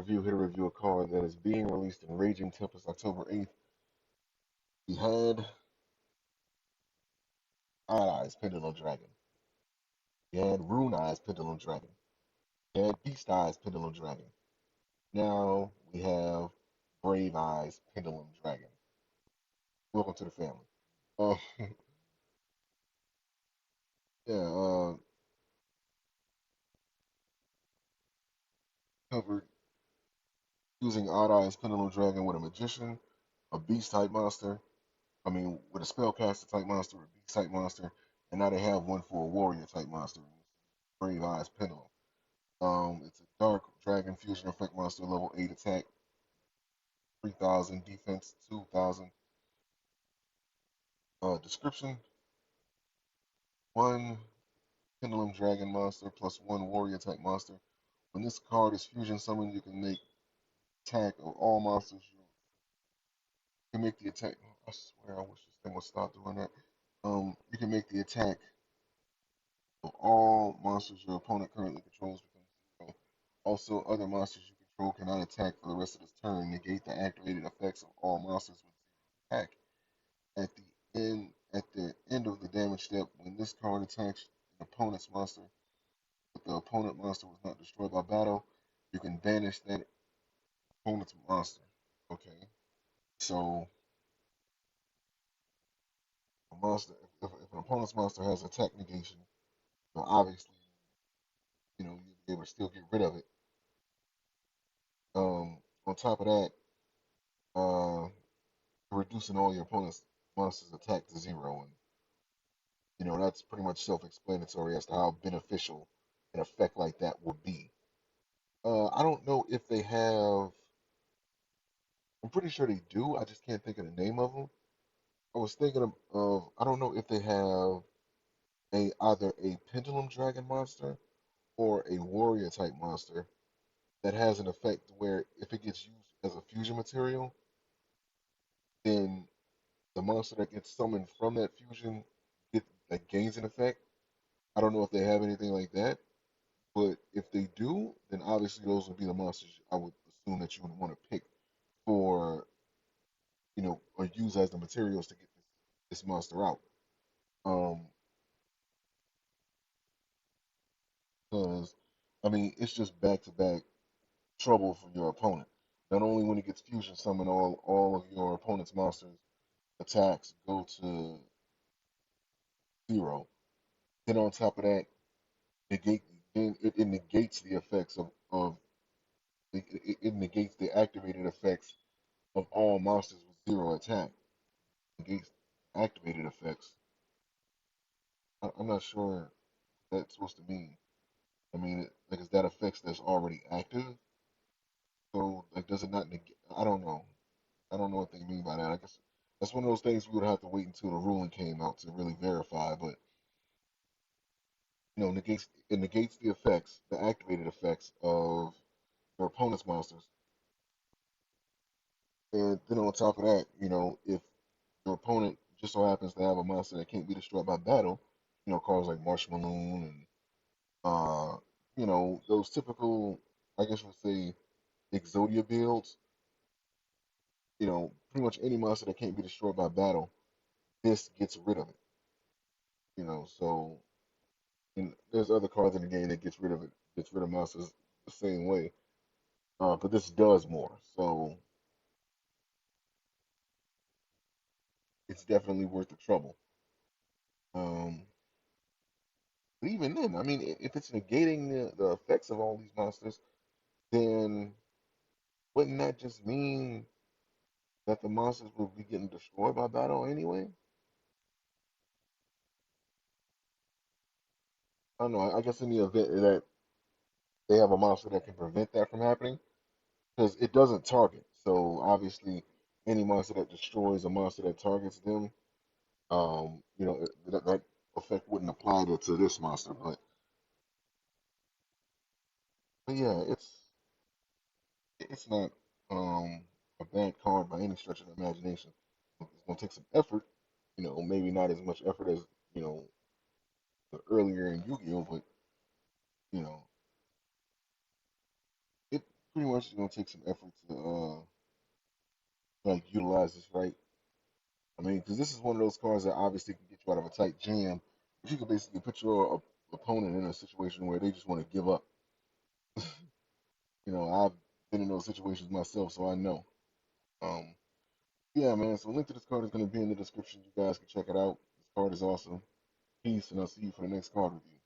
Here to review a card that is being released in Raging Tempest October 8th. We had Odd Eyes Pendulum Dragon. We had Rune Eyes Pendulum Dragon. We had Beast Eyes Pendulum Dragon. Now we have Brave Eyes Pendulum Dragon. Welcome to the family. Uh, yeah, covered using Odd Eyes Pendulum Dragon with a Magician, a Beast type monster. With a Spellcaster type monster, a Beast type monster, and now they have one for a Warrior type monster, Brave Eyes Pendulum. It's a dark dragon fusion effect monster, level 8 attack, 3,000 defense, 2,000. Description: one pendulum dragon monster plus one warrior type monster. When this card is fusion summoned, you can make attack of all monsters. You can make the attack. I swear, I wish this thing would stop doing that. You can make the attack of all monsters your opponent currently controls become zero. Also, other monsters you control cannot attack for the rest of this turn. Negate the activated effects of all monsters with zero attack. At the end of the damage step, when this card attacks an opponent's monster, but the opponent monster was not destroyed by battle, you can banish that opponent's monster. Okay, so a monster, if an opponent's monster has attack negation, well, obviously, you'll be able to still get rid of it. On top of that, uh, reducing all your opponent's monsters' attack to zero, and that's pretty much self-explanatory as to how beneficial an effect like that would be. I don't know if they have. I'm pretty sure they do. I just can't think of the name of them. I was thinking of I don't know if they have either a pendulum dragon monster or a warrior type monster that has an effect where if it gets used as a fusion material, then the monster that gets summoned from that fusion gains an effect. I don't know if they have anything like that, but if they do, then obviously those would be the monsters I would assume that you would want to pick for or use as the materials to get this monster out. Um, because it's just back to back trouble for your opponent. Not only when it gets fusion summon, all of your opponent's monsters attacks go to zero. Then on top of that, negate then it negates the effects of it negates the activated effects of all monsters with zero attack. Negates activated effects. I'm not sure what that's supposed to mean. Like, is that effects that's already active? So, like, does it not negate? I don't know. I don't know what they mean by that. I guess that's one of those things we would have to wait until the ruling came out to really verify. But negates the effects, the activated effects of your opponent's monsters. And then on top of that, if your opponent just so happens to have a monster that can't be destroyed by battle, cards like Marshmalloon and those typical, I guess you would say, Exodia builds. Pretty much any monster that can't be destroyed by battle, this gets rid of it. So and there's other cards in the game that gets rid of monsters the same way. But this does more, so it's definitely worth the trouble. Um, but even then, if it's negating the effects of all these monsters, then wouldn't that just mean that the monsters will be getting destroyed by battle anyway? I don't know. I guess in the event that they have a monster that can prevent that from happening, because it doesn't target. So obviously, any monster that destroys a monster that targets them, that effect wouldn't apply to this monster. But yeah, it's not a bad card by any stretch of the imagination. It's gonna take some effort, maybe not as much effort as you know earlier in Yu-Gi-Oh, but you know, it pretty much gonna take some effort to like utilize this right. I mean, because this is one of those cards that obviously can get you out of a tight jam, but you can basically put your opponent in a situation where they just want to give up. You know, I've been in those situations myself, so I know. Um, yeah, man. So, link to this card is going to be in the description. You guys can check it out. This card is awesome. Peace, and I'll see you for the next card review.